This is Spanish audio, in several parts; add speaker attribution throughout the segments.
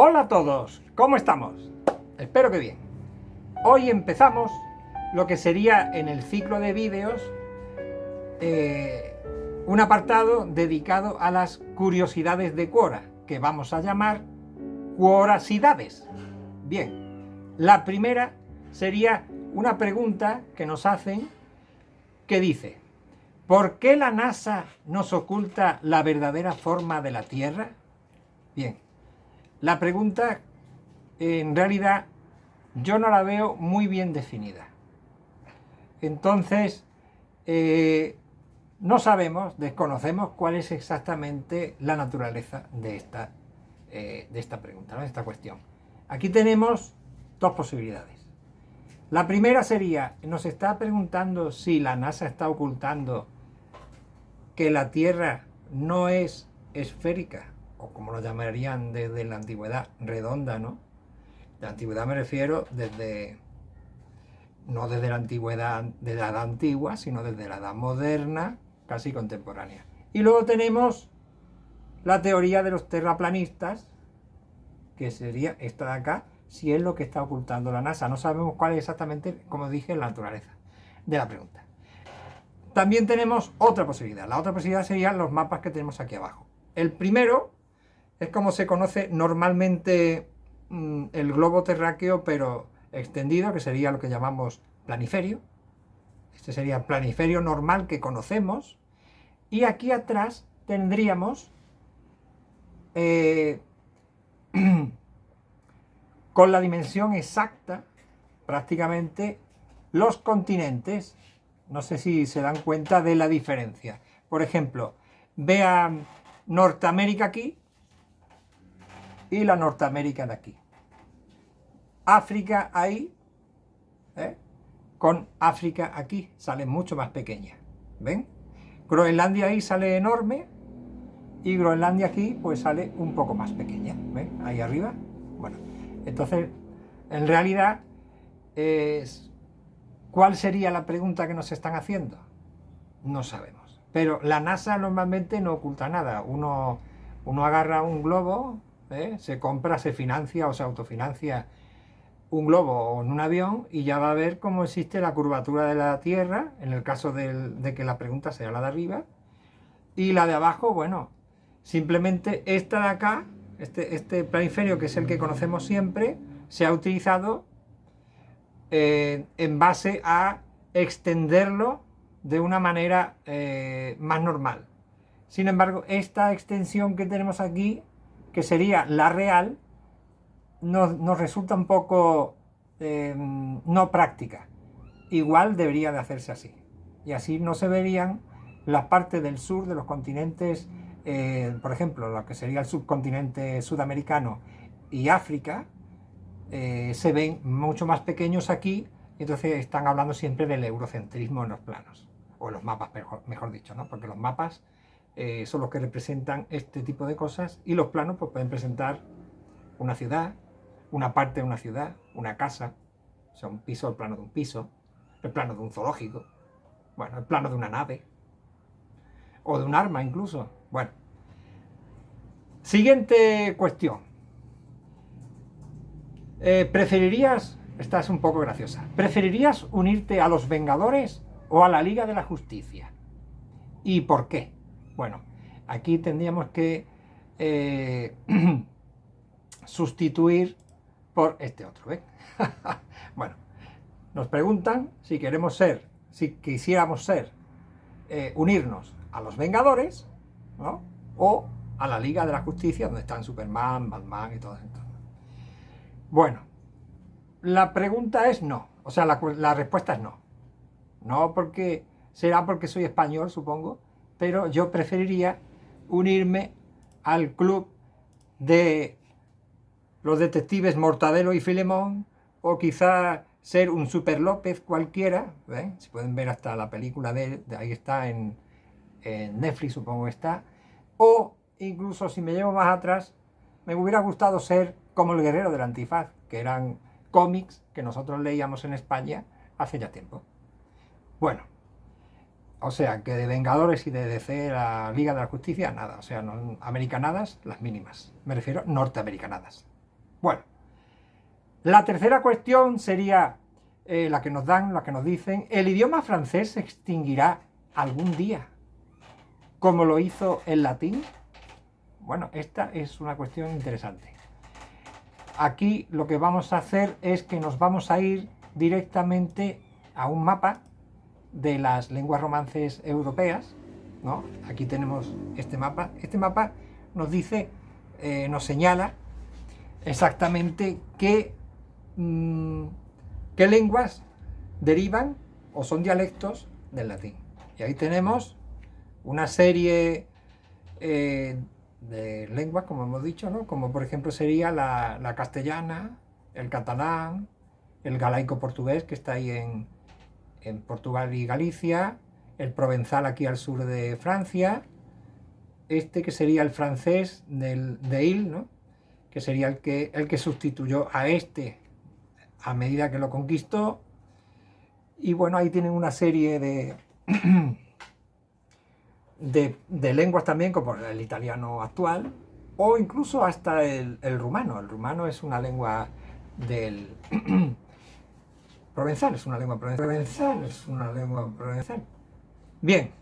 Speaker 1: Hola a todos, ¿cómo estamos? Espero que bien. Hoy empezamos lo que sería en el ciclo de vídeos un apartado dedicado a las curiosidades de Quora, que vamos a llamar Quoracidades. Bien, la primera sería una pregunta que nos hacen que dice: ¿por qué la NASA nos oculta la verdadera forma de la Tierra? Bien, la pregunta en realidad yo no la veo muy bien definida. Entonces, no sabemos, desconocemos cuál es exactamente la naturaleza de esta pregunta, ¿no? De esta cuestión. Aquí tenemos dos posibilidades. La primera sería, nos está preguntando si la NASA está ocultando que la Tierra no es esférica, o como lo llamarían desde la antigüedad, redonda, ¿no? De la antigüedad me refiero no desde la antigüedad, de la edad antigua, sino desde la edad moderna, casi contemporánea. Y luego tenemos la teoría de los terraplanistas, que sería esta de acá, si es lo que está ocultando la NASA. No sabemos cuál es exactamente, como dije, la naturaleza de la pregunta. También tenemos otra posibilidad. La otra posibilidad serían los mapas que tenemos aquí abajo. El primero es como se conoce normalmente el globo terráqueo, pero extendido, que sería lo que llamamos planiferio. Este sería el planiferio normal que conocemos. Y aquí atrás tendríamos con la dimensión exacta, prácticamente, los continentes. No sé si se dan cuenta de la diferencia. Por ejemplo, vean Norteamérica aquí y la Norteamérica de aquí. África ahí, con África aquí, sale mucho más pequeña. ¿Ven? Groenlandia ahí sale enorme y Groenlandia aquí pues sale un poco más pequeña. ¿Ven? Ahí arriba. Bueno, entonces, en realidad, ¿cuál sería la pregunta que nos están haciendo? No sabemos. Pero la NASA normalmente no oculta nada. Uno agarra un globo, se compra, se financia o se autofinancia un globo o en un avión y ya va a ver cómo existe la curvatura de la Tierra, en el caso de que la pregunta sea la de arriba, y la de abajo, bueno, simplemente esta de acá, este planiferio, que es el que conocemos siempre, se ha utilizado en base a extenderlo de una manera más normal. Sin embargo, esta extensión que tenemos aquí, que sería la real, nos resulta un poco no práctica. Igual debería de hacerse así. Y así no se verían las partes del sur de los continentes, por ejemplo, lo que sería el subcontinente sudamericano y África, se ven mucho más pequeños aquí, y entonces están hablando siempre del eurocentrismo en los planos, o en los mapas, mejor dicho, ¿no? Porque los mapas son los que representan este tipo de cosas, y los planos pues, pueden presentar una ciudad, una parte de una ciudad, una casa, o sea, un piso, el plano de un piso, el plano de un zoológico, bueno, el plano de una nave, o de un arma incluso. Bueno, siguiente cuestión. ¿Preferirías, esta es un poco graciosa, ¿preferirías unirte a los Vengadores o a la Liga de la Justicia? ¿Y por qué? Bueno, aquí tendríamos que sustituir por este otro, ¿ves? Bueno, nos preguntan si queremos ser, si quisiéramos ser, unirnos a los Vengadores, ¿no? O a la Liga de la Justicia, donde están Superman, Batman y todo eso. Bueno, la pregunta es no, o sea, la respuesta es no. No porque, será porque soy español, supongo, pero yo preferiría unirme al club de los detectives Mortadelo y Filemón, o quizá ser un Super López cualquiera, ¿ven? Si pueden ver hasta la película de ahí está en Netflix, supongo que está, o incluso si me llevo más atrás, me hubiera gustado ser como el guerrero del antifaz, que eran cómics que nosotros leíamos en España hace ya tiempo. Bueno, o sea, que de Vengadores y de DC, la Liga de la Justicia, nada, o sea, no, americanadas, las mínimas, me refiero norteamericanadas. Bueno, la tercera cuestión sería la que nos dan, la que nos dicen: ¿el idioma francés se extinguirá algún día, como lo hizo el latín? Bueno, esta es una cuestión interesante. Aquí lo que vamos a hacer es que nos vamos a ir directamente a un mapa de las lenguas romances europeas, ¿no? Aquí tenemos este mapa. Este mapa nos dice, nos señala exactamente qué lenguas derivan o son dialectos del latín. Y ahí tenemos una serie de lenguas, como hemos dicho, ¿no? Como por ejemplo sería la castellana, el catalán, el galaico portugués, que está ahí en Portugal y Galicia, el provenzal aquí al sur de Francia, este que sería el francés de Il, ¿no? Que sería el que sustituyó a este a medida que lo conquistó. Y bueno, ahí tienen una serie de lenguas también, como el italiano actual, o incluso hasta el rumano. El rumano es una lengua del provenzal, es una lengua provenzal, es una lengua provenzal. Bien,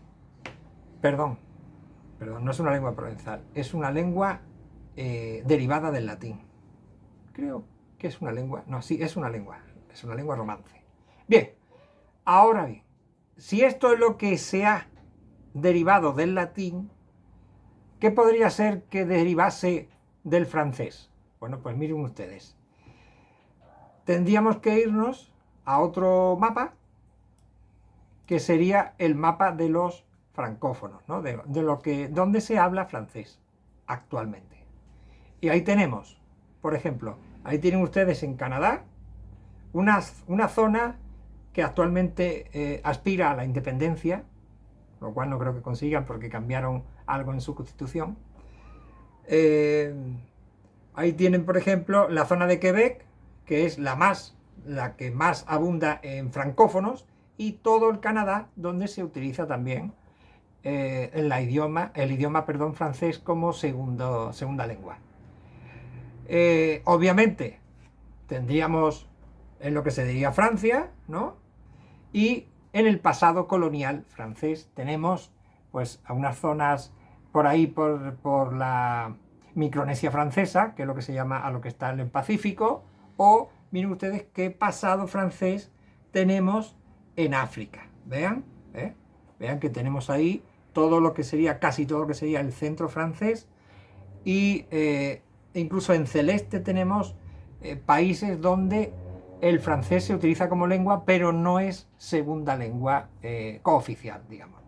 Speaker 1: perdón, no es una lengua provenzal, es una lengua derivada del latín. Creo que es una lengua, no, sí, es una lengua romance. Bien, ahora bien, si esto es lo que se ha derivado del latín, ¿qué podría ser que derivase del francés? Bueno, pues miren ustedes. Tendríamos que irnos a otro mapa, que sería el mapa de los francófonos, ¿no? Donde se habla francés actualmente. Y ahí tenemos, por ejemplo, ahí tienen ustedes en Canadá una zona que actualmente aspira a la independencia, lo cual no creo que consigan porque cambiaron algo en su constitución. Ahí tienen, por ejemplo, la zona de Quebec, que es la que más abunda en francófonos, y todo el Canadá, donde se utiliza también el idioma francés como segunda lengua. Obviamente tendríamos en lo que se diría Francia, ¿no? Y en el pasado colonial francés tenemos pues a unas zonas por ahí por la Micronesia francesa, que es lo que se llama a lo que está en el Pacífico, o miren ustedes qué pasado francés tenemos en África. Vean, vean que tenemos ahí casi todo lo que sería el centro francés, y incluso en celeste tenemos países donde el francés se utiliza como lengua, pero no es segunda lengua cooficial, digamos.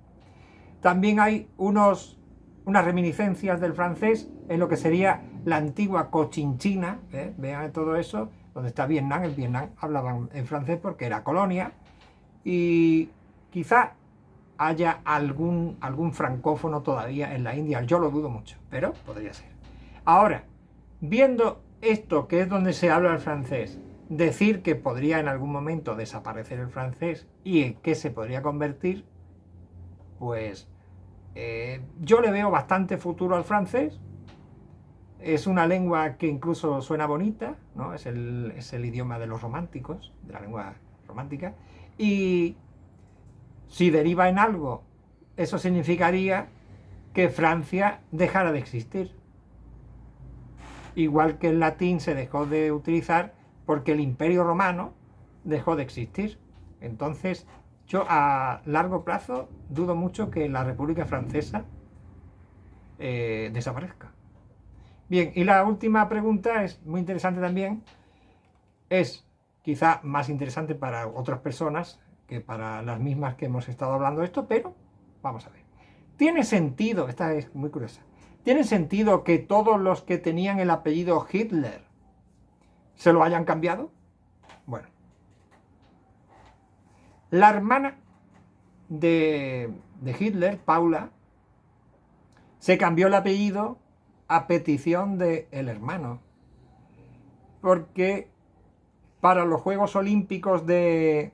Speaker 1: También hay unas reminiscencias del francés en lo que sería la antigua Cochinchina, vean todo eso, donde está Vietnam. En Vietnam hablaban en francés porque era colonia, y quizá haya algún francófono todavía en la India, yo lo dudo mucho, pero podría ser. Ahora, viendo esto, que es donde se habla el francés, decir que podría en algún momento desaparecer el francés y en qué se podría convertir, pues yo le veo bastante futuro al francés. Es una lengua que incluso suena bonita, ¿no? Es el idioma de los románticos, de la lengua romántica, y si deriva en algo, eso significaría que Francia dejara de existir. Igual que el latín se dejó de utilizar porque el Imperio Romano dejó de existir. Entonces, yo a largo plazo dudo mucho que la República Francesa desaparezca. Bien, y la última pregunta es muy interesante también. Es quizá más interesante para otras personas que para las mismas que hemos estado hablando de esto, pero vamos a ver. ¿Tiene sentido? Esta es muy curiosa. ¿Tiene sentido que todos los que tenían el apellido Hitler se lo hayan cambiado? Bueno, la hermana de Hitler, Paula, se cambió el apellido a petición del hermano, porque para los Juegos Olímpicos de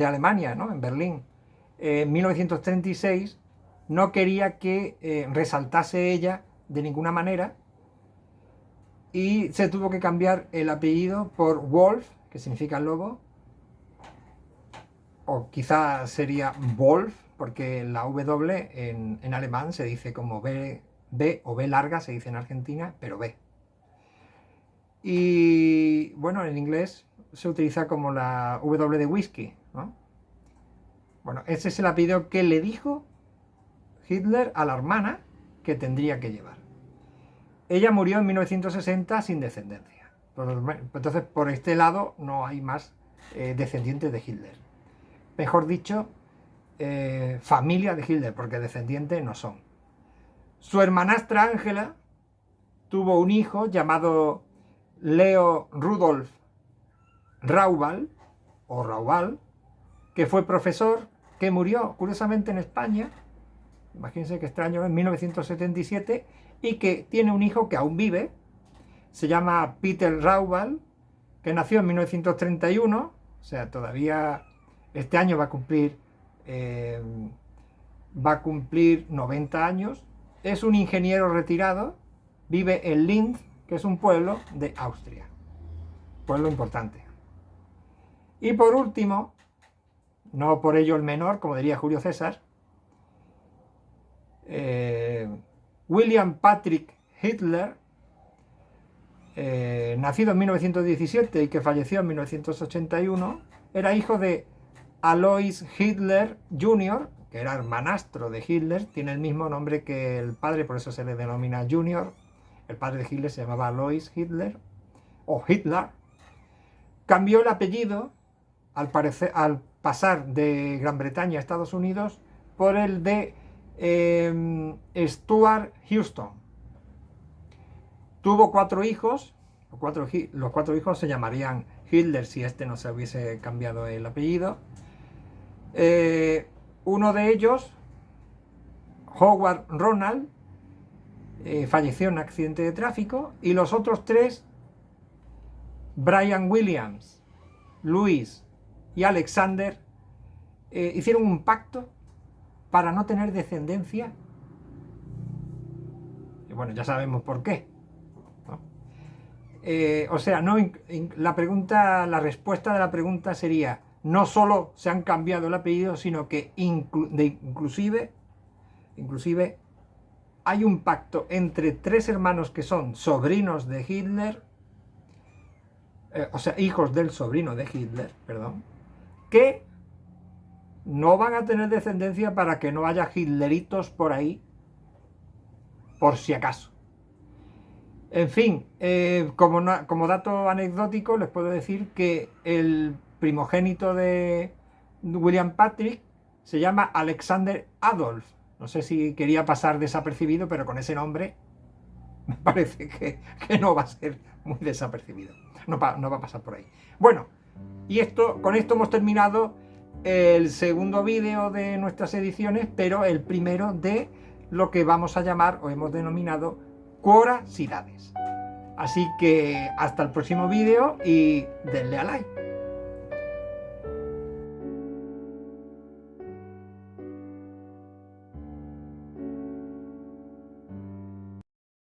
Speaker 1: Alemania, ¿no? En Berlín, en 1936, no quería que resaltase ella de ninguna manera y se tuvo que cambiar el apellido por Wolf, que significa lobo, o quizá sería Wolf, porque la W en alemán se dice como B o B larga, se dice en Argentina, pero B. Y bueno, en inglés se utiliza como la W de whisky, ¿no? Bueno, ese es el apellido que le dijo Hitler a la hermana que tendría que llevar. Ella murió en 1960 sin descendencia. Entonces, por este lado no hay más descendientes de Hitler. Mejor dicho, familia de Hitler, porque descendientes no son. Su hermanastra Angela tuvo un hijo llamado Leo Rudolf Raubal, o Raubal, que fue profesor, que murió curiosamente en España, imagínense qué extraño, en 1977, y que tiene un hijo que aún vive, se llama Peter Raubal, que nació en 1931, o sea, todavía este año va a cumplir 90 años, es un ingeniero retirado, vive en Linz, que es un pueblo de Austria, pueblo importante. Y por último, no por ello el menor, como diría Julio César, William Patrick Hitler, nacido en 1917 y que falleció en 1981, era hijo de Alois Hitler Jr., que era hermanastro de Hitler, tiene el mismo nombre que el padre, por eso se le denomina Junior. El padre de Hitler se llamaba Alois Hitler, o Hitler. Cambió el apellido al pasar de Gran Bretaña a Estados Unidos por el de Stuart Houston. Tuvo 4 hijos, los 4 hijos se llamarían Hitler si este no se hubiese cambiado el apellido. Uno de ellos, Howard Ronald, falleció en un accidente de tráfico, y los otros 3, Brian Williams, Louis y Alexander, hicieron un pacto para no tener descendencia. Y bueno, ya sabemos por qué, ¿no? O sea, la respuesta de la pregunta sería: no solo se han cambiado el apellido, sino que inclusive hay un pacto entre 3 hermanos que son sobrinos de Hitler, o sea, hijos del sobrino de Hitler, perdón, que no van a tener descendencia para que no haya hitleritos por ahí, por si acaso. En fin, como dato anecdótico les puedo decir que el primogénito de William Patrick se llama Alexander Adolf. No sé si quería pasar desapercibido, pero con ese nombre me parece que no va a ser muy desapercibido. No va a pasar por ahí. Bueno, y con esto hemos terminado el segundo vídeo de nuestras ediciones, pero el primero de lo que vamos a llamar, o hemos denominado, curiosidades. Así que hasta el próximo vídeo y denle a like.